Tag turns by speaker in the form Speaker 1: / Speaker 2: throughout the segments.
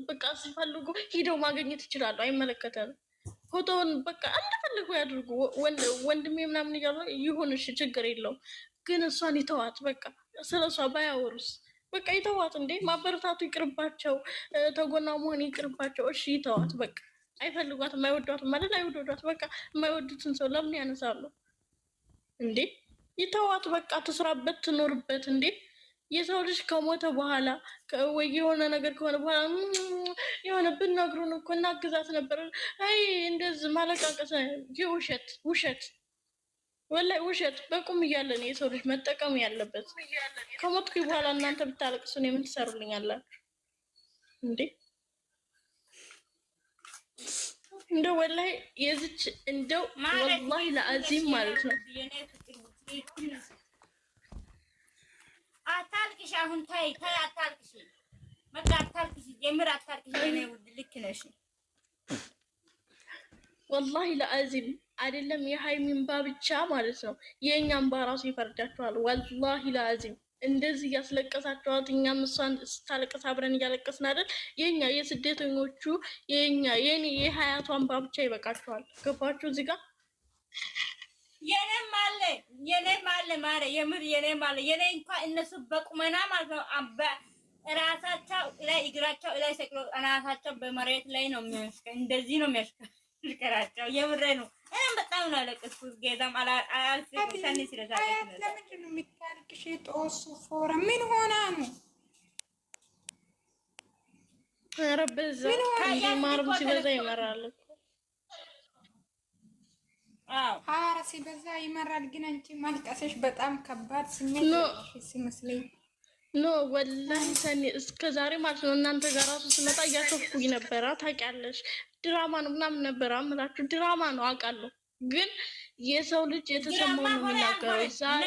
Speaker 1: በቃ ሲፈልጉ ሂደው ማግኘት ይችላሉ። አይመለከተንም። ፎቶውን በቃ እንደፈልጉ ያድርጉ። ወንድሜ ምናምን እያሉ ይሁን፣ እሺ ችግር የለውም። ግን እሷን ይተዋት በቃ። ስለ እሷ ባያወሩስ በቃ ይተዋት። እንዴ ማበረታቱ ይቅርባቸው፣ ተጎና መሆን ይቅርባቸው። እሺ ይተዋት በቃ። አይፈልጓትም፣ አይወዷትም ማለት አይወዷት በቃ። የማይወዱትን ሰው ለምን ያነሳሉ እንዴ? ይተዋት በቃ። ትስራበት፣ ትኖርበት። እንዴ የሰው ልጅ ከሞተ በኋላ ወይ የሆነ ነገር ከሆነ በኋላ የሆነ ብነግሩን እኮ እናግዛት ነበር። አይ እንደዚህ ማለቃቀስ ውሸት፣ ውሸት፣ ወላሂ ውሸት። በቁም እያለን የሰው ልጅ መጠቀም ያለበት። ከሞትኩ በኋላ እናንተ ብታለቅሱን የምን ትሰሩልኛላችሁ እንዴ? እንደው ወላሂ የዚች እንደው ወላሂ ለአዚም ማለት ነው።
Speaker 2: አታልቅሽ፣ አሁን ታይ አታልቅሽ፣ በቃ አታልቅሽ፣ የምር አታልቅሽ። የኔ ውድ ልክ ነሽ
Speaker 1: ወላሂ ለአዚም አይደለም የሃይሚን እንባ ብቻ ማለት ነው፣ የእኛም እንባ ራሱ ይፈርዳችኋል። ወላሂ ለአዚም እንደዚህ እያስለቀሳችኋት፣ እኛም እሷን ስታለቅስ አብረን እያለቀስን አይደል? የኛ የስደተኞቹ የኔ የሀያቷ እንባ ብቻ ይበቃችኋል። ገባችሁ እዚህ ጋር?
Speaker 2: የኔም አለ ማረ፣ የምር የኔም አለ። የኔ እንኳን እነሱ በቁመና ማለት ነው ራሳቸው ላይ እግራቸው ላይ ሰቅሎ ራሳቸው በመሬት ላይ ነው የሚያሽከ፣ እንደዚህ ነው የሚያሽከራቸው። የምሬ ነው። እኔም በጣም ነው ያለቀስኩት። ጌታም አልሰኒ ስለታለች ነው።
Speaker 3: ለምንድን ነው የምታልቅሽ? ጦሱ ፎራ ምን ሆና ነው?
Speaker 1: ኧረ በዛ ማርም ሲበዛ ይመራል።
Speaker 3: ኧረ ሲበዛ ይመራል። ግን አንቺ ማልቀስሽ በጣም ከባድ ስሜት ነው ሲመስለኝ።
Speaker 1: ኖ ወላሂ ሰኒ እስከ ዛሬ ማለት ነው እናንተ ጋር ራሱ ስመጣ እያሾፍኩኝ ነበረ። ታውቂያለሽ ድራማ ነው ምናምን ነበረ አምላችሁ። ድራማ ነው አውቃለሁ። ግን የሰው ልጅ የተሰማው ነው የሚናገረው። ዛሬ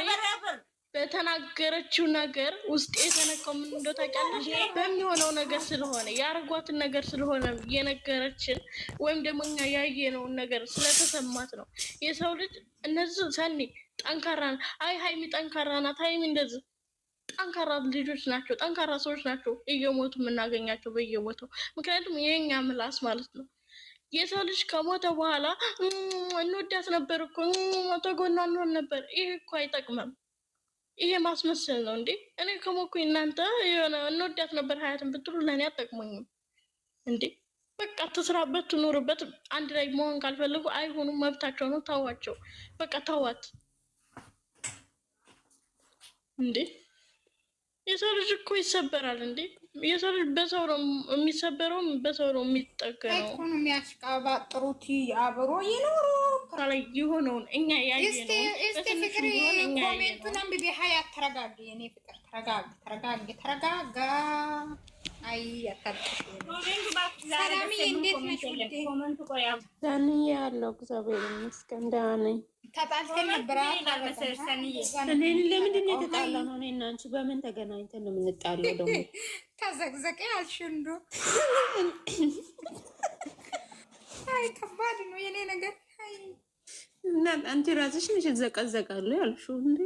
Speaker 1: በተናገረችው ነገር ውስጥ የተነካው ምን እንደው ታውቂያለሽ? በሚሆነው ነገር ስለሆነ ያረጓትን ነገር ስለሆነ የነገረችን ወይም ደግሞ እኛ ያየነውን ነገር ስለተሰማት ነው። የሰው ልጅ እነዚህ ሰኒ ጠንካራ አይ ሃይሚ ጠንካራ ናት፣ ሃይሚ እንደዚህ ጠንካራ ልጆች ናቸው፣ ጠንካራ ሰዎች ናቸው እየሞቱ የምናገኛቸው በየቦታው። ምክንያቱም የኛ ምላስ ማለት ነው። የሰው ልጅ ከሞተ በኋላ እንወዳት ነበር እኮ ተጎና እንሆን ነበር። ይሄ እኮ አይጠቅምም። ይሄ ማስመሰል ነው እንዴ? እኔ ከሞኩኝ እናንተ የሆነ እንወዳት ነበር ሀያትን ብትሉ ለእኔ አጠቅሞኝም እንዴ? በቃ ትስራበት፣ ትኖርበት። አንድ ላይ መሆን ካልፈልጉ አይሆኑም፣ መብታቸው ነው። ታዋቸው በቃ ተዋት እንዴ። የሰው ልጅ እኮ ይሰበራል እንዴ? የሰው ልጅ በሰው ነው የሚሰበረውም በሰው ነው የሚጠገነው።
Speaker 3: አይኮኑ የሚያሽቃባጥሩት አብሮ ይኖሩ
Speaker 1: ላይ የሆነውን እኛ ያየነው።
Speaker 3: እስቲ ፍቅር ኮሜንቱን አንብቤ ሀያት ተረጋጊ፣ የኔ ፍቅር ተረጋጋ። አይ አታልቅሽ። ሰላሚ እንዴት ነሽ ውዴ?
Speaker 4: ዛኔ ያለው እግዚአብሔር ይመስገን ደህና ነኝ።
Speaker 3: ተጣልተን ነበር።
Speaker 4: ለምንድን ነው የተጣላነው? እኔ እና አንቺ በምን ተገናኝተን ነው የምንጣለው? ደግሞ
Speaker 3: ተዘቅዘቅ ያልሽ እንዶ አይ ከባድ ነው የኔ ነገር። አይ
Speaker 4: እና አንቺ ራስሽ ነሽ ዘቀዘቃለሁ ያልሽው እንዴ?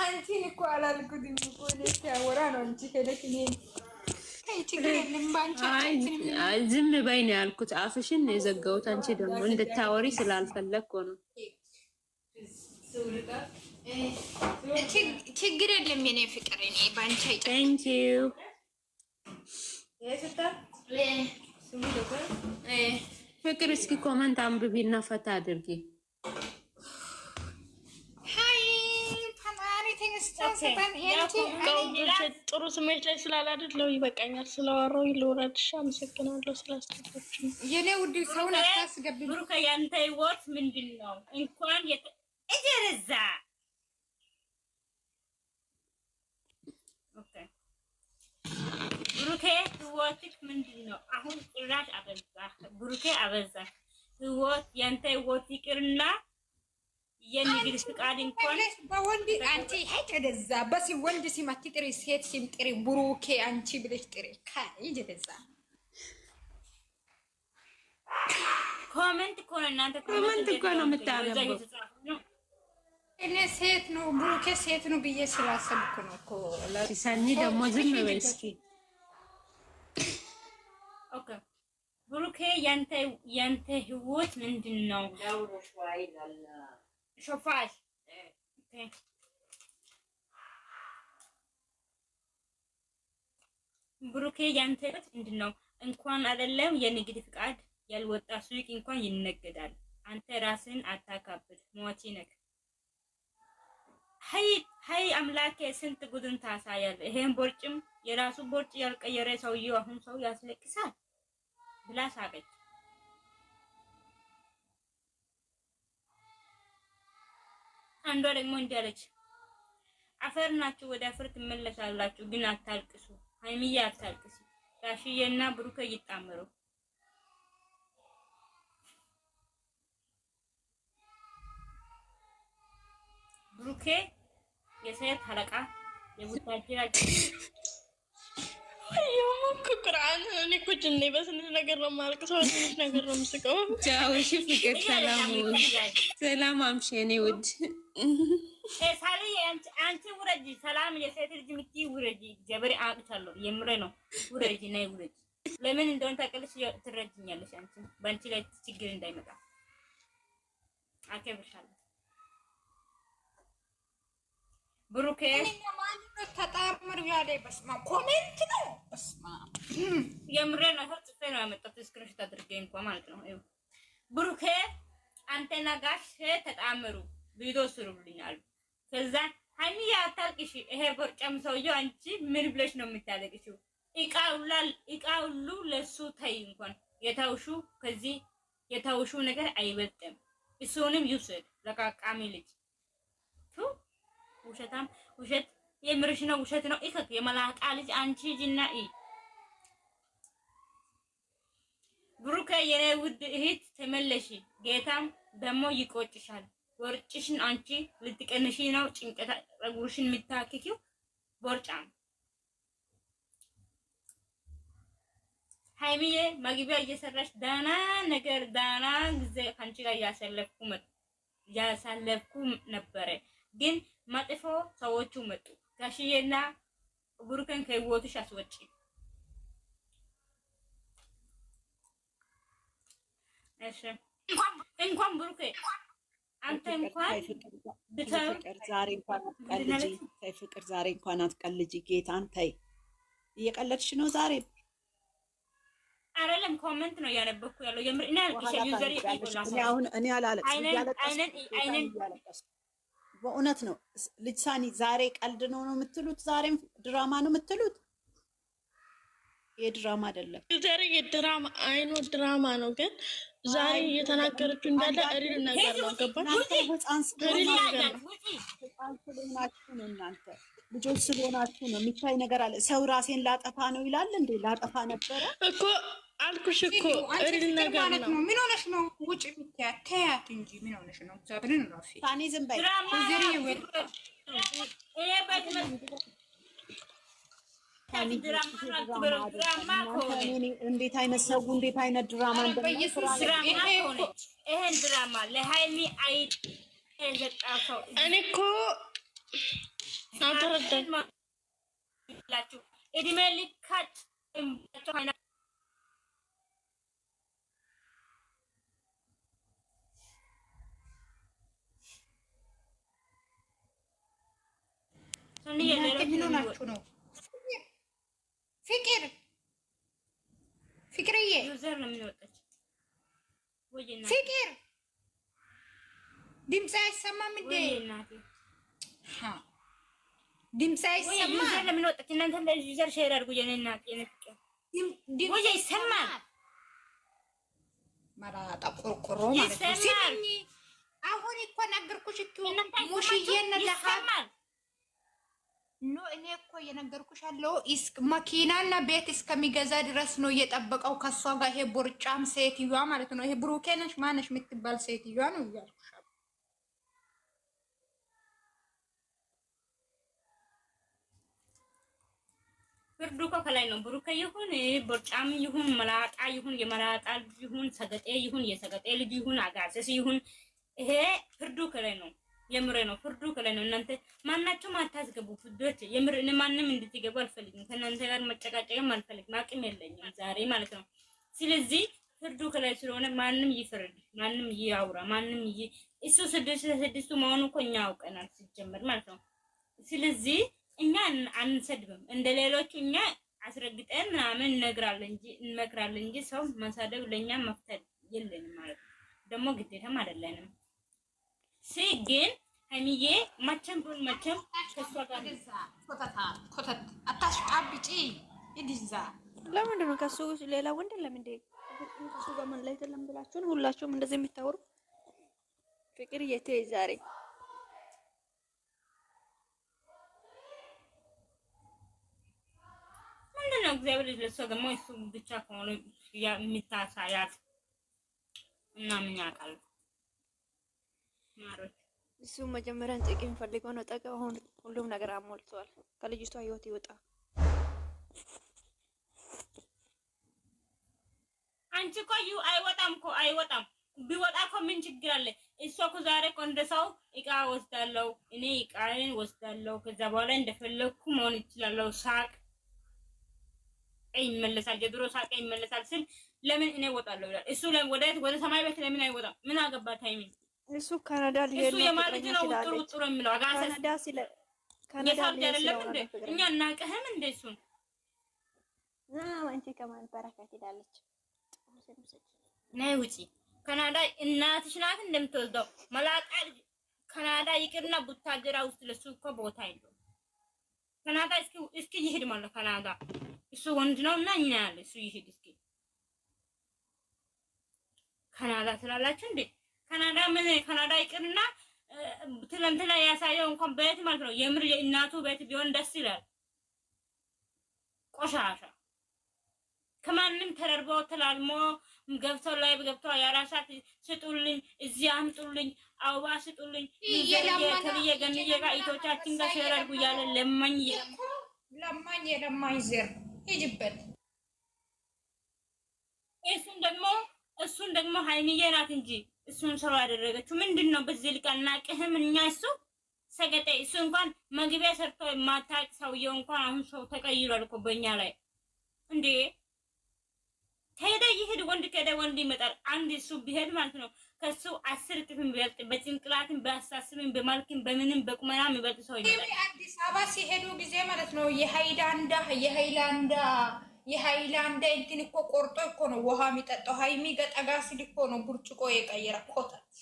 Speaker 3: አንቺ እኮ አላልኩትም እኮ እኔ ሲያወራ ነው እንጂ ሄደክ እኔ
Speaker 4: ዝም በይ ነው ያልኩት። አፍሽን ነው የዘጋሁት። አንቺ ደግሞ እንድታወሪ ስላልፈለግኩ ነው።
Speaker 3: ችግር የለም የኔ ፍቅር። እኔ ባንቺ
Speaker 4: ቴንክ ዩ ፍቅር። እስኪ ኮመንት አንብቢና ፈታ አድርጊ።
Speaker 1: ጥሩ ስሜት ላይ ስላላደለው ይበቃኛል። ስለዋራው ልውረድሽ። አመሰግናለሁ ስላስተካከልሽ።
Speaker 3: የኔ ውድ ሰውን አታስገቢ።
Speaker 2: ብሩክ ያንተ ህይወት ምንድን ነው? እንኳን እጀረዛ ብሩክ ህይወትክ ምንድን ነው? አሁን ጭራሽ አበዛ። ብሩክ አበዛ። ህይወት ያንተ ህይወት ይቅርና የንግድ ፍቃድ እንኳን
Speaker 3: በወንድ አንቺ ሄደዛ በሲ ወንድ ሲመት ጥሪ ሴት ሲም ጥሪ ብሩኬ አንቺ ብለሽ ጥሪ ካይ ጀደዛ
Speaker 2: ኮሜንት ኮነ እናንተ
Speaker 4: ኮሜንት እኮ ነው የምታነበው።
Speaker 3: እኔ ሴት ነው ብሩኬ ሴት ነው ብዬ ስላሰብኩ ነው እኮ።
Speaker 4: ሰኒ ደግሞ ዝም በይ እስኪ።
Speaker 2: ኦኬ ብሩኬ ያንተ ህይወት ምንድን ነው? ሾፋሽ ብሩኬ ያንተ ህይወት ምንድን ነው? እንኳን አይደለም የንግድ ፍቃድ ያልወጣ ሱቅ እንኳን ይነገዳል። አንተ ራስን አታካብድ፣ ሞቺ ነክ ሀይ አምላኬ ስንት ጉድን ታሳያለህ። ይሄን ቦርጭም የራሱ ቦርጭ ያልቀየረ ሰውዬው አሁን ሰው ያስለቅሳል ብላ ሳቀች። አንዷ ደግሞ እንዲህ አለች፣ አፈር ናችሁ ወደ አፈር ትመለሳላችሁ፣ ግን አታልቅሱ። ሀይሚዬ አታልቅሱ፣ ጋሽዬና ብሩኬ ይጣመሩ። ብሩኬ የሴት አለቃ የቡታጅራ
Speaker 1: የሞክ ቁርአን እኔ እኮ ጅኔ በስንት ነገር ነው የማልቅሰው፣ በትንሽ ነገር ነው የምስቀው።
Speaker 4: ቻው እሺ ፍቅር ሰላም አምሽ የኔ ውድ
Speaker 2: ሳሊ አንቺ ውረጂ። ሰላም የሴት ልጅ ምትይ ውረጂ። ጀበሪ አቅቻለሁ የምሬ ነው። ውረጂ ነይ ውረጂ። ለምን እንደሆነ ታውቂያለሽ፣ ትረጅኛለሽ። አንቺ በአንቺ ላይ ችግር እንዳይመጣ አከብርሻለሁ። ብሩኬ
Speaker 3: ተጣመሩ ያለ በስማ ኮሜንት ነው በስማ
Speaker 2: የምሬ ነው። ጽፌ ነው ያመጣሁት ስክሪንሾት አድርጌ እንኳን ማለት ነው። ይኸው ብሩኬ አንተና ጋሽ ተጣመሩ ቪዲዮ ስሩልኛል። ከዛ ሀይሚዬ አታልቅሽ፣ ይሄ ቦርጫም ሰውዬው አንቺ ምን ብለሽ ነው የምታለቅሽው? እቃ ሁሉ ለሱ ታይ። እንኳን የታውሹ ከዚህ የታውሹ ነገር አይበልጥም። እሱንም ይውሰድ ለቃቃሚ ልጅ ውሸታም ውሸት የምርሽ ነው ውሸት ነው። እከክ የመላጣ ልጅ አንቺ ጅናኢ ብሩኬ የኔ ውድ እህት ተመለሺ። ጌታም ደግሞ ይቆጭሻል። ወርጭሽን አንቺ ልትቀንሺ ነው ጭንቀት ፀጉርሽን የምታክኪው ቦርጫም። ሀይሚዬ መግቢያ እየሰራሽ ዳና ነገር ዳና ጊዜ ካንቺ ጋር ያሳለፍኩ ነበረ ግን መጥፎ ሰዎቹ መጡ። ጋሽዬና ብሩኬን ከህይወትሽ አስወጪ። እሺ እንኳን ብሩኬ አንተ እንኳን
Speaker 5: ፍቅር ዛሬ እንኳን አትቀልጂ። ተይ ፍቅር ዛሬ እንኳን አትቀልጂ። ጌታን ተይ፣ እየቀለድሽ ነው ዛሬ።
Speaker 2: አይደለም ኮሜንት ነው ያነበብኩ ያለው የምር እና ዩዘር
Speaker 5: እኔ አላለቅስም። በእውነት ነው ልጅ ሳኒ ዛሬ ቀልድ ነው የምትሉት? ዛሬም ድራማ ነው የምትሉት? የድራማ አይደለም
Speaker 1: ዛሬ የድራማ አይኖ ድራማ ነው፣ ግን ዛሬ እየተናገረችው እንዳለ ሪል ነገር ነው። ገባሽ?
Speaker 5: ህፃን ስለሆናችሁ ነው እናንተ ልጆች ስለሆናችሁ ነው። የሚታይ ነገር አለ። ሰው ራሴን ላጠፋ ነው ይላል እንዴ? ላጠፋ ነበረ እኮ
Speaker 1: አልኩሽ እኮ ሪል ነገር ነው።
Speaker 3: ምን ሆነሽ ነው? ውጭ ብትያት ተያት እንጂ ምን ሆነሽ ነው? እግዚአብሔርን ነው ፊት
Speaker 5: ሳኒ ዝም በይ። እንዴት አይነት ሰው እንዴት አይነት ድራማ
Speaker 2: ይሄን ድራማ ለሃይሚ አይ ተዘጣፈው
Speaker 1: እኔ እኮ
Speaker 2: አልተረዳላችሁ እድሜ ልካት እምባቸውና
Speaker 3: ነው ፍቅርዬ
Speaker 2: ዩዘር ነው የሚወጣች ወይና
Speaker 3: ፍቅር ድምፅ አይሰማም እንዴ? ድምፅ አይሰማም።
Speaker 2: ዩዘር ነው የሚወጣች። እናንተ እንደዚህ ዩዘር ሼር አድርጉ። የኔ እናት የኔ ፍቅር ወይ ይሰማል።
Speaker 3: ማራጣ ቆርቆሮ ማለት ነው። ሲኒ አሁን እኮ ነገርኩሽ እኮ ሙሽዬና ለሐማል ኖ እኔ እኮ የነገርኩሽ አለው መኪናና ቤት እስከሚገዛ ድረስ ነው እየጠበቀው ከሷ ጋር። ይሄ ቦርጫም ሴትዮዋ ማለት ነው። ይሄ ብሩኬ ነሽ ማነሽ የምትባል ሴትዮዋ ነው እያልኩሽ።
Speaker 2: ፍርዱ እኮ ከላይ ነው። ብሩኬ ይሁን ቦርጫም ይሁን መላጣ ይሁን የመላጣ ልጅ ይሁን ሰገጤ ይሁን የሰገጤ ልጅ ይሁን አጋሰስ ይሁን ይሄ ፍርዱ ከላይ ነው። የምሬ ነው። ፍርዱ ከላይ ነው። እናንተ ማናቸውም አታስገቡ ፍርዶች። የምር እኔ ማንም እንድትገቡ አልፈልግም። ከእናንተ ጋር መጨቃጨቅም አልፈልግም። አቅም የለኝም ዛሬ ማለት ነው። ስለዚህ ፍርዱ ከላይ ስለሆነ ማንም ይፍርድ፣ ማንም ያውራ፣ ማንም እሱ ስድስቱ መሆኑ እኮ እኛ አውቀናል ሲጀመር ማለት ነው። ስለዚህ እኛ አንሰድብም እንደ ሌሎቹ እኛ አስረግጠን ምናምን እንመክራለን እንጂ ሰው መሳደብ ለኛ መፍተድ የለንም ማለት ነው። ደግሞ ግዴታም አይደለንም። ግን ሀይሚዬ መቼም ከሷ ጋር
Speaker 3: ኮተት አታሽቃብጪ ይዲዛ
Speaker 6: ለምንድን ነው ከሱ ሌላ ወንድ የለም እንዴ? ከሱ ጋር መለየት የለም ብላችሁ ነው ሁላችሁም እንደዚህ የምታወሩ? ፍቅር የት ዛሬ
Speaker 2: ምንድን ነው እግዚአብሔር ለሷ ደግሞ እሱ ብቻ ከሆነ የሚታሳያት እና ምን ያውቃል ማለት
Speaker 6: እሱ መጀመሪያን ጥቂም ፈልገው ነው ጠቀ አሁን ሁሉም ነገር አሞልቷል። ከልጅቷ ህይወት ይወጣ።
Speaker 2: አንቺ እኮ አይወጣም። ቢወጣ እኮ ምን ችግር አለ? እሷ እኮ ዛሬ እኮ እንደ ሰው እቃ ወስዳለሁ እኔ እቃዬን ወስዳለሁ ከዛ በኋላ እንደፈለኩ መሆን ይችላለሁ። ሳቅ ይመለሳል፣ የድሮ ሳቅ ይመለሳል ስል ለምን እኔ እወጣለሁ ይላል። እሱ ወደ ሰማይ ቤት ለምን አይወጣም? ምን አገባት ሀይሚ?
Speaker 6: እሱ ካናዳ ሊሄድ
Speaker 2: ነው። እሱ የማልጅ ነው ውጥሩ የሚለው አጋሰስ ካናዳ አይደለም እንዴ? እኛ እናቀህም እንዴ? እሱን
Speaker 6: አንቺ ከማን በረከት ይላለች።
Speaker 2: ነይ ውጪ። ካናዳ እናትሽ ናት እንደምትወልደው መላጣ ካናዳ ይቅርና ቡታጀራ ውስጥ ለሱ እኮ ቦታ የለውም። ካናዳ እስኪ ይሄድ ማለት ካናዳ እሱ ወንድ ነው እና እኛ ያለ እሱ ይሄድ እስኪ ካናዳ ስላላችሁ እንዴ? ካናዳ ምን ካናዳ ይቅርና ትላንትና ያሳየው እንኳን ቤት ማለት ነው የምር የእናቱ ቤት ቢሆን ደስ ይላል። ቆሻሻ ከማንም ተረርቦ ተላልሞ ገብቶ ያራሳት ስጡልኝ፣ እዚህ አምጡልኝ፣ አውባ ስጡልኝ የከልየ ገንየ ጋር ኢቶቻችን ጋር ሲያደርጉ ያለ ለማኝ
Speaker 3: ዘር ሂጅበት።
Speaker 2: እሱን ደግሞ ሀይሚዬ ናት እንጂ እሱን ሰው ያደረገችው ምንድነው? በዚህ ልክ አናቅህም እኛ እሱ ሰገጤ እሱ እንኳን መግቢያ ሰርቶ የማታውቅ ሰውየው እንኳን አሁን ሰው ተቀይሯል እኮ በእኛ ላይ እንዴ። ከሄደ ይሄድ፣ ወንድ ከሄደ ወንድ ይመጣል። አንድ እሱ ቢሄድ ማለት ነው ከሱ 10 እጥፍ ቢበልጥ በጭንቅላትም በአሳስብም በማልክም በምንም በቁመናም የሚበልጥ ሰው ይመጣል።
Speaker 3: አዲስ አበባ ሲሄዱ ጊዜ ማለት ነው የሃይላንዳ እንትን እኮ ቆርጦ እኮ ነው ውሃ የሚጠጣው። ሀይሚ ገጠጋ ሲል እኮ ነው ብርጭቆ የቀየረ ኮተት።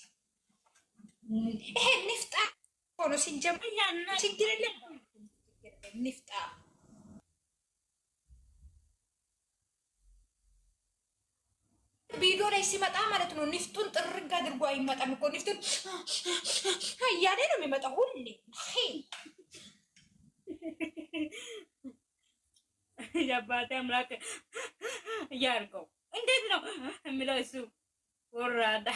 Speaker 3: ይሄ ንፍጣ እኮ ነው ሲጀምር ችግር የለም ንፍጣ ቪዲዮ ላይ ሲመጣ ማለት ነው ንፍጡን ጥርግ አድርጎ አይመጣም እኮ ንፍጡን እያለ ነው የሚመጣው ሁሌ።
Speaker 2: የአባቴ አምላክ እያርገው እንዴት ነው የሚለው እሱ ወራዳ።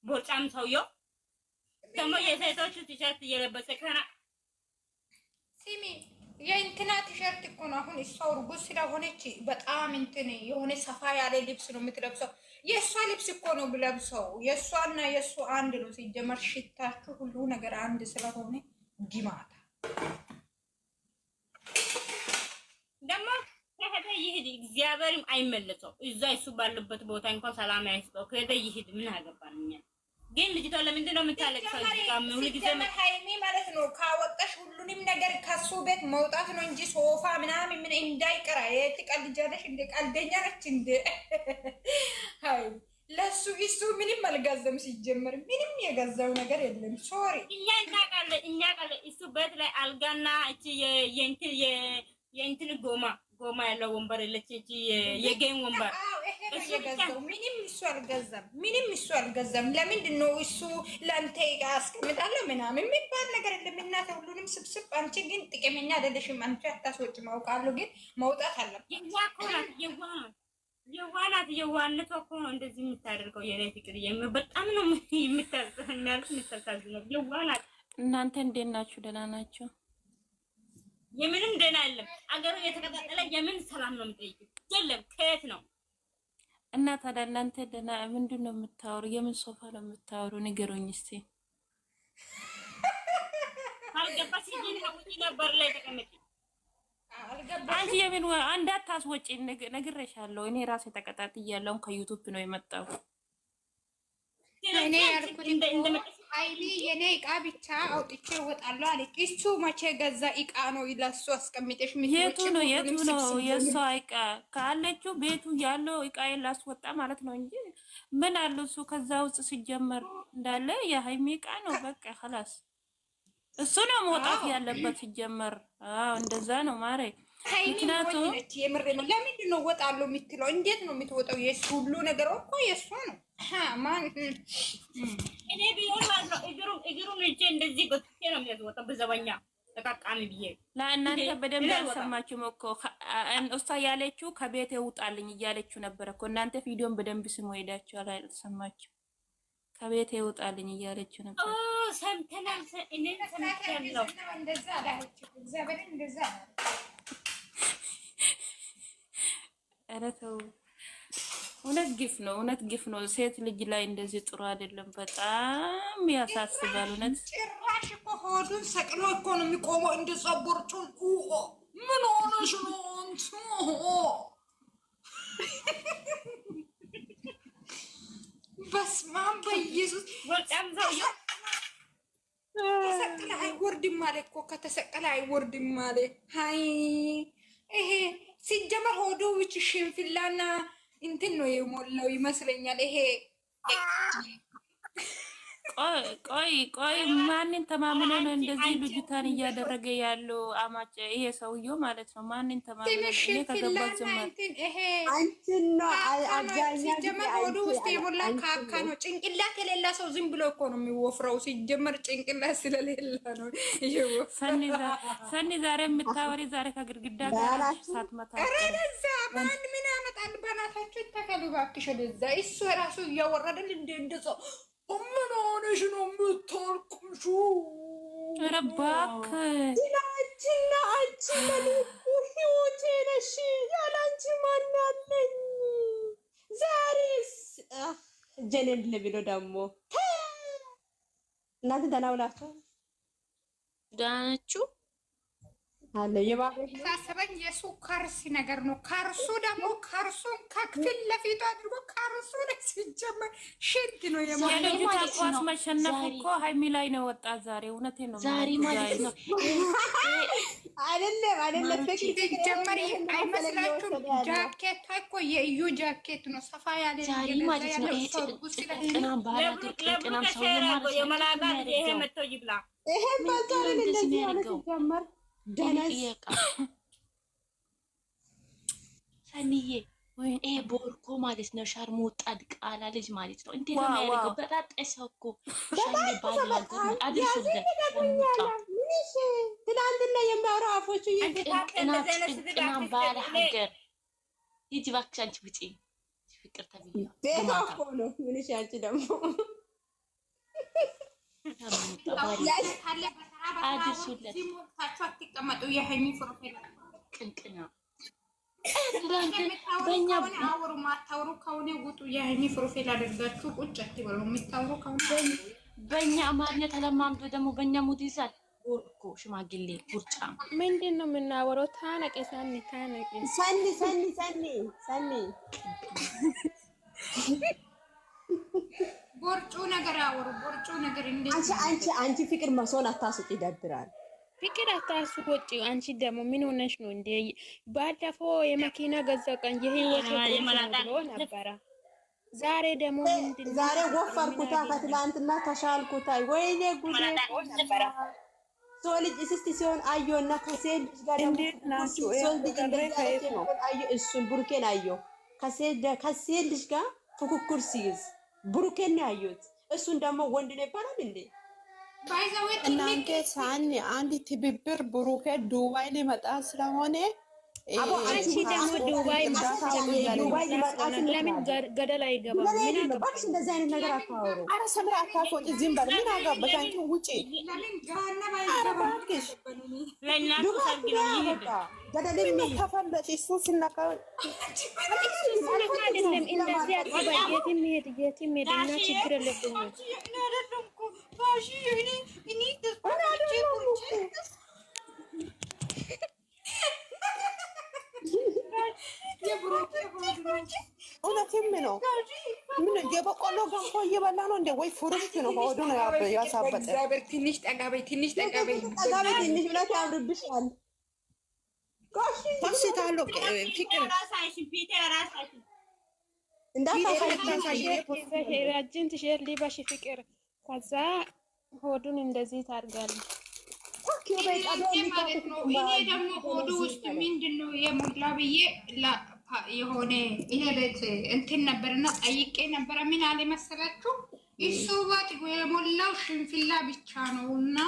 Speaker 2: ቦጫም ሰውየው ደግሞ የሴቶቹ ቲሸርት እየለበሰ ከና
Speaker 3: ሲሚ የእንትና ቲሸርት እኮ ነው። አሁን እሷ እርጉዝ ስለሆነች በጣም እንትን የሆነ ሰፋ ያለ ልብስ ነው የምትለብሰው። የእሷ ልብስ እኮ ነው ብለብሰው። የእሷና የእሱ አንድ ነው ሲጀመር። ሽታችሁ ሁሉ ነገር አንድ ስለሆነ ጊማታ
Speaker 2: ደግሞ ከሄደ ይሄድ፣ እግዚአብሔርም አይመለሰው። እዛ እሱ ባለበት ቦታ እንኳን ሰላም አይስጠው። ከሄደ ይሄድ፣ ምን አገባን እኛ። ግን ልጅቷ ለምንድን ነው የምታለቅሰው? እዚህ ጋር ሁሉ ጊዜ
Speaker 3: ሀይሚ ማለት ነው ካወጣሽ ሁሉንም ነገር ከሱ ቤት መውጣት ነው እንጂ ሶፋ ምናምን ምን እንዳይቀራ። የትቀልጃለሽ እንደ ቀልደኛ ነች እንደ ሀይ ለሱ እሱ ምንም አልገዛም። ሲጀመር ምንም የገዛው ነገር የለም። ሶሪ
Speaker 2: እኛ እናውቃለን። እሱ ቤት ላይ አልጋና እቺ የእንትን ጎማ ያለው ወንበር የለች እቺ የጌም ወንበር
Speaker 3: የገዛው ምንም እሱ አልገዛም። ለምንድን ነው እሱ ለአንተ አስቀምጣለሁ ምናምን የሚባል ነገር የለም። እናተ ሁሉንም ስብስብ። አንቺ ግን ጥቅመኛ አይደለሽም። አንቺ አታስወጭ ማውቃለሁ፣ ግን መውጣት አለበት።
Speaker 2: የዋህነቷ እኮ ነው እንደዚህ የምታደርገው። የኔ ፍቅር በጣም ነው የምታሳዝነው። የዋህ ናት።
Speaker 4: እናንተ እንዴት ናችሁ? ደህና ናችሁ?
Speaker 2: የምንም ደህና የለም። አገሩ የተቀጣጠለ የምን ሰላም ነው የምጠይቁት? የለም ከየት ነው?
Speaker 4: እና ታዲያ እናንተ ደህና ምንድን ነው የምታወሩ? የምን ሶፋ ነው የምታወሩ? ንገሩኝ እስቲ።
Speaker 2: ካልገባሽ ውጪ ነበር ላይ ተቀመጪ።
Speaker 4: አንቺ የምን አንዳት ታስወጪ ነግሬሻለሁ። እኔ ራሴ ተቀጣጥያለሁ። ከዩቲዩብ ነው የመጣው።
Speaker 3: እኔ ያልኩት አይሊ የኔ እቃ ብቻ አውጥቼ እወጣለሁ አለች። እሱ መቼ ገዛ እቃ ነው ለሱ አስቀምጠሽ
Speaker 4: የቱ ነው የሷ እቃ ካለችው ቤቱ ያለው እቃ ላስወጣ ማለት ነው እንጂ ምን አለው እሱ ከዛ ውስጥ ሲጀመር እንዳለ የሀይሚ እቃ ነው። በቃ خلاص እሱ ነው መውጣት ያለበት ሲጀመር። እንደዛ ነው ማሬ። ምክንያቱም
Speaker 3: የምሬ ነው። ለምንድን ነው እወጣለሁ የምትለው? እንዴት ነው የምትወጣው? የሱ ሁሉ ነገር እኮ የሱ ነው። ማን
Speaker 2: እኔ ቢሆን ማለት ነው እግሩን እጄ እንደዚህ ጎትቼ ነው የሚያስወጣው በዘበኛ ተቃቃሚ ብዬ።
Speaker 4: ለእናንተ በደንብ አልሰማችሁም እኮ እሷ ያለችው ከቤት ይውጣልኝ እያለችው ነበር እኮ። እናንተ ቪዲዮን በደንብ ስሙ ሄዳችሁ አልሰማችሁ? ከቤት ይውጣልኝ እያለችው ነበር።
Speaker 2: ሰምተናል። እኔ ሰምቻለሁ።
Speaker 3: እንደዛ አላችሁ እግዚአብሔር እንደዛ
Speaker 4: ኧረ ተው። እውነት ግፍ ነው። ሴት ልጅ ላይ እንደዚህ ጥሩ አይደለም። በጣም ያሳስባል። እውነት
Speaker 3: ጭራሽ እኮ ሆዱን ሰቅሎ እኮ ነው የሚቆመው። እንደ ጸጉርቱን ምን ሆነሽ ነው አንቺ? በስመ አብ በኢየሱስ
Speaker 2: በጣም ዘው
Speaker 3: ተሰቅለ አይወርድም ማለት እኮ ከተሰቀለ አይወርድም ማለት ሃይ ይሄ ሲጀመር ሆዱ ብቻ ሽንፍላና እንትን ነው የሞላው ይመስለኛል። ይሄ
Speaker 4: ቆይ ማንን ተማምኖ ነው እንደዚህ ልጅታን እያደረገ ያለው? አማጭ ይሄ ሰውዬው ማለት ነው። ማንን ተማምኖ ነው ከገባ ጀመር?
Speaker 3: ይሄ
Speaker 5: አንቺና አብዛኛው
Speaker 3: ሲጀመር ሆዱ ውስጥ የሞላ ካካ ነው። ጭንቅላት የሌላ ሰው ዝም ብሎ እኮ ነው የሚወፍረው። ሲጀመር ጭንቅላት ስለሌላ ነው ይወፍራል።
Speaker 4: ሰኒ ዛሬ የምታወሪ ዛሬ ከግድግዳ ጋር ሳትመታ
Speaker 3: ረዛ ማን ምን ያመጣል? በናታችሁ ተከሉ እባክሽ ወደዛ። እሱ ራሱ እያወረደል እንደዛው ምን ሆነሽ ነው የምታልቅሹ?
Speaker 4: ኧረ እባክህ
Speaker 5: ቲና አንቺ ለልኩ ህይወቴ ነሽ። ያለ አንቺ ማን አለኝ? ዛሬስ ጀነን ለብሎ ደግሞ እናንተ ደህና ውላችሁ
Speaker 6: ደህና ናችሁ?
Speaker 5: አለ የባበሽ
Speaker 3: ሳሰበኝ የሱ ካርሲ ነገር ነው። ካርሱ ደግሞ ካርሱን ከክፍል ለፊቱ አድርጎ ካርሱ ላይ ሲጀመር ሽንት ነው
Speaker 4: የልጅቷ ኳስ መሸነፍ እኮ ሀይሚ ላይ ነው ወጣ ዛሬ። እውነቴን ነው
Speaker 6: ዛሬ ማለት ነው።
Speaker 5: አይደለም
Speaker 3: ሲጀመር አይመስላችሁም? ጃኬቷ እኮ የእዩ ጃኬት ነው። ሰፋ ያለ
Speaker 6: ዛሬ ማለት ነው። ቅናም ባላገር ቅናም ሰው ማለት
Speaker 2: የመላጋ ይሄ መጥቶ ይብላ።
Speaker 5: ይሄ ባዛሬ እንደዚህ ማለት ሲጀመር ደነስ
Speaker 6: ሰኒዬ ይሄ ቦርኮ ማለት ነው። ሻርሙጣ ቃላ ልጅ ማለት ነው። እንዴት ነው የሚያደርገው? በጣጠሰው እኮ ሻኒ ባላገር አድርሱለት።
Speaker 5: ትናንትና የሚያወራው አፎቹ
Speaker 6: ቅናም ባለ ሀገር ሂጂ እባክሽ አንቺ ውጪ። ፍቅር ተብዬ
Speaker 5: ቤቷ እኮ ነው። ምንሽ አንቺ ደግሞ
Speaker 6: አድርሱለት።
Speaker 3: አትቀመጡ። የሀይሚ ፕሮፌል
Speaker 6: ቅንቅና
Speaker 3: በእኛ አውሩ። ማታውሩ ከሆነ ውጡ። የሀይሚ ፕሮፌል አድርጋችሁ ቁጭ አትበሉ። የምታውሩ ከሆነ
Speaker 6: በእኛ አማርኛ ተለማምዶ ደግሞ በእኛ ሙድ ይዛል። እኮ ሽማግሌ ጉርጫ
Speaker 4: ምንድን ነው የምናወራው? ታነቀ ሰኒ
Speaker 3: ቦርጩ ነገር አወሩ። ቦርጩ ነገር እንዴት
Speaker 5: አንቺ ፍቅር መሶን አታስወጪ፣ ይደብራል።
Speaker 4: ፍቅር አታስወጪ። አንቺ ደግሞ ምን ሆነሽ ነው እንዴ? ባለፈው የመኪና ገዛ ቀን የህይወት ብሎ ነበረ። ዛሬ ደግሞ ምንድን ነው?
Speaker 5: ዛሬ ወፈርኩታ ከትላንትና ተሻልኩታ። ወይኔ ጉዴ ነበረ። ሰው ልጅ እስስቲ ሲሆን አየውና ከሴት ልጅ ጋር
Speaker 4: እንዴት ናችሁ?
Speaker 5: እሱን ቡርኬን አየው ከሴት ልጅ ጋር ፉክክር ሲይዝ ብሩኬን ነው ያዩት። እሱን ደግሞ ወንድ ነው ይባላል እንዴ?
Speaker 7: እናንተ ሳኒ አንድ ትብብር ብሩኬ ዱባይ ሊመጣ ስለሆነ
Speaker 4: አንቺ ደግሞ ዱባይ ለምን ገደል አይገባም? ምን
Speaker 5: አገባሽ? እንደዚህ አይነት ነገር አታወሩ።
Speaker 7: አረ ሰምራ አታቆጭ። ዝም በል። ምን አገባሽ አንቺ? ውጪ ገደል ተፈለሽ እሱ ሲነካ
Speaker 4: አይደለም። እንደዚህ አትበይ። የትም ሄድ እና ችግር የለብኝም።
Speaker 7: ነው? ምን የበቆሎ ገንፎ እየበላ ነው እንደ ወይ ፍሩት ነው? ሆዱ ነው ያሳበጠ።
Speaker 3: እግዚአብሔር ትንሽ ጠጋበይ ትንሽ
Speaker 7: ብላት ያምርብሻል። ታስታሎ ፍቅር
Speaker 4: ሄራጅን ትሸር ሊባሽ ፍቅር ከዛ ሆዱን እንደዚህ ታርጋለች።
Speaker 3: ማለት ነው። እኔ ደግሞ ሆዱ ውስጥ ምንድነው የሞላ ብዬ የሆነ ይሄ ቤት እንትን ነበርና ጠይቄ ነበረ። ምን አለ መሰላችሁ? እሱ ባት የሞላው ሽንፍላ ብቻ ነውና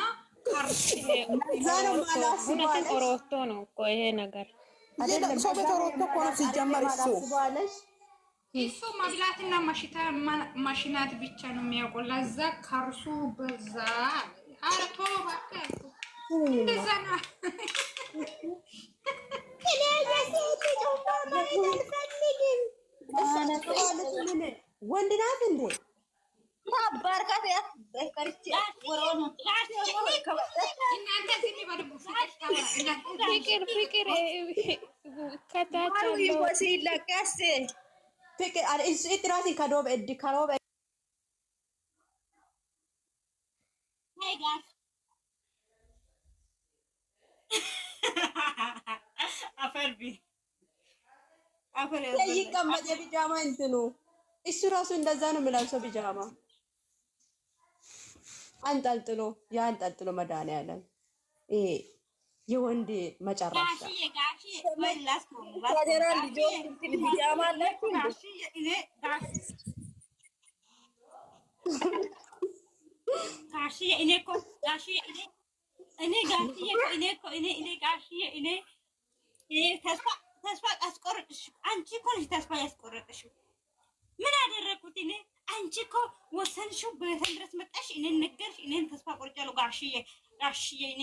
Speaker 4: ሮቶ ነው እኮ ይሄ ነገር
Speaker 7: ሰው በተሮቶ እኮ ነው ሲጀመር።
Speaker 3: እሱ መብላትና ማሽናት ብቻ ነው የሚያውቀው። ለዛ ከርሱ በዛ አረቶ ባካ እንደዛ ነው።
Speaker 7: ወንድ ናት እንዴ? ይቀመጥ የቢጃማ እንትኑ እሱ ራሱ እንደዛ ነው የሚለብሰው። ቢጃማ አንጠልጥሎ ያንጠልጥሎ መድኃኒዓለም ይሄ የወንድ መጨረሻ
Speaker 2: ተስፋ አስቆርጥሽ። አንቺ እኮ ነሽ ተስፋ ያስቆረጥሽው። ምን አደረኩት እኔ? አንቺ እኮ ወሰንሽው፣ በሰን ድረስ መጣሽ፣ እኔን ነገርሽ፣ እኔን ተስፋ ቆርጫለሁ። ጋሽዬ እኔ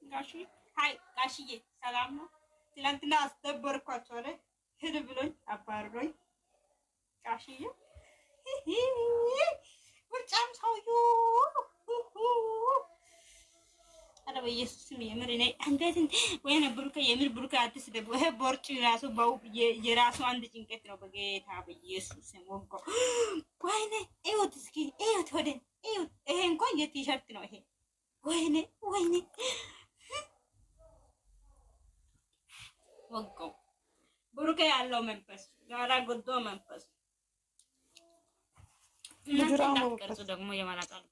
Speaker 2: ጋሽዬ ሃይ ጋሽዬ ሰላም ነው? ትላንትና አስደበርኳቸው አይደል? ሂድ ብሎኝ አባርሮኝ ጋሽዬ ውርጫም ሰውዬው አረ በኢየሱስ ስም የምር እኔ እንዴት ወይ ብሩኬ የምር ብሩኬ አትስደቡ። ይሄ ቦርጭ ራሱ ባው የራሱ አንድ ጭንቀት ነው። በጌታ በኢየሱስ ስም ወንቆ ወይኔ እዩት እስኪ እዩት፣ ወደን እዩት። ይሄ እንኳን የቲሸርት ነው ይሄ። ወይኔ ወንቆ ብሩኬ ያለው መንፈስ ጋራ ጎዶ መንፈስ ቅርጹ ደግሞ የማላጣል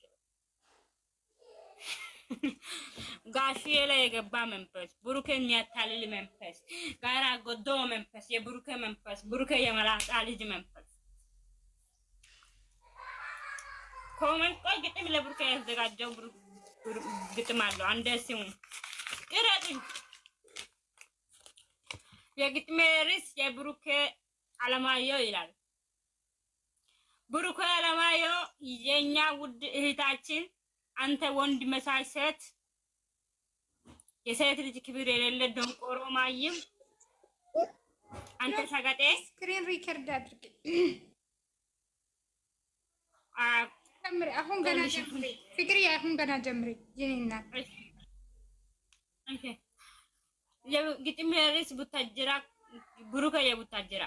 Speaker 2: ጋሽዬ ላይ የገባ መንፈስ፣ ብሩኬን የሚያታልል መንፈስ፣ ጋራ ጎዶ መንፈስ፣ የብሩኬ መንፈስ፣ ብሩኬ የማላጣ ልጅ መንፈስ። ኮመንት ቆይ ግጥም ለብሩኬ ያዘጋጀው ግጥም አለው። አንደ ሲሙ ቅረጽ። የግጥሜ ርዕስ የብሩኬ አለማየሁ ይላል። ብሩኬ አለማየሁ የኛ ውድ እህታችን፣ አንተ ወንድ መሳይ ሴት፣ የሴት ልጅ ክብር የሌለ ደንቆሮ ማይም፣ አንተ ሰገጤ።
Speaker 3: ስክሪን ሪከርድ አድርግ። አሁን ገና ጀምሪ ፍቅሪ፣ አሁን ገና ጀምሪ የኔና
Speaker 2: ኦኬ። የግጥሜ ርዕስ ቡታጅራ፣ ብሩኬ የቡታጅራ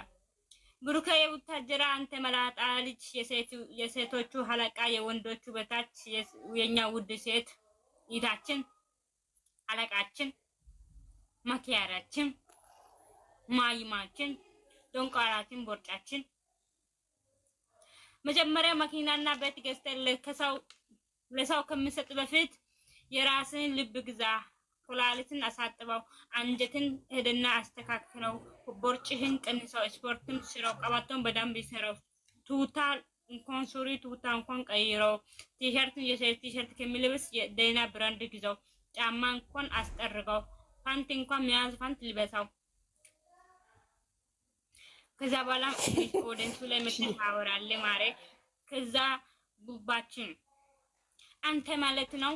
Speaker 2: ብሩኬ የቡታጀራ፣ አንተ መላጣ ልጅ፣ የሴቶቹ ሀለቃ፣ የወንዶቹ በታች፣ የኛ ውድ ሴት ይታችን፣ አለቃችን፣ መኪያራችን፣ ማይማችን፣ ዶንቃራችን፣ ቦርጫችን። መጀመሪያ መኪናና ቤት ገዝተህ ለሰው ከምሰጥ በፊት የራስን ልብ ግዛ። ኩላሊትን አሳጥበው፣ አንጀትን ሄደና አስተካክለው፣ ቦርጭህን ቀንሰው፣ ስፖርትም ስራው፣ ቀባቶን በደንብ ይሰራው፣ ቱታ እንኳን ሱሪ ቱታ እንኳን ቀይረው፣ ቲሸርትን የሴት ቲሸርት ከሚለብስ የደህና ብራንድ ግዛው፣ ጫማ እንኳን አስጠርገው፣ ፓንት እንኳን ሚያዝ ፓንት ልበሳው። ከዛ በኋላ ወደንቱ ላይ መተታወራለ ማሬ። ከዛ ቡባችን አንተ ማለት ነው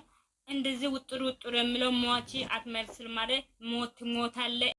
Speaker 2: እንደዚህ ውጥር የሚለው ሞቺ አትመልስል ማለት ሞት ሞታለ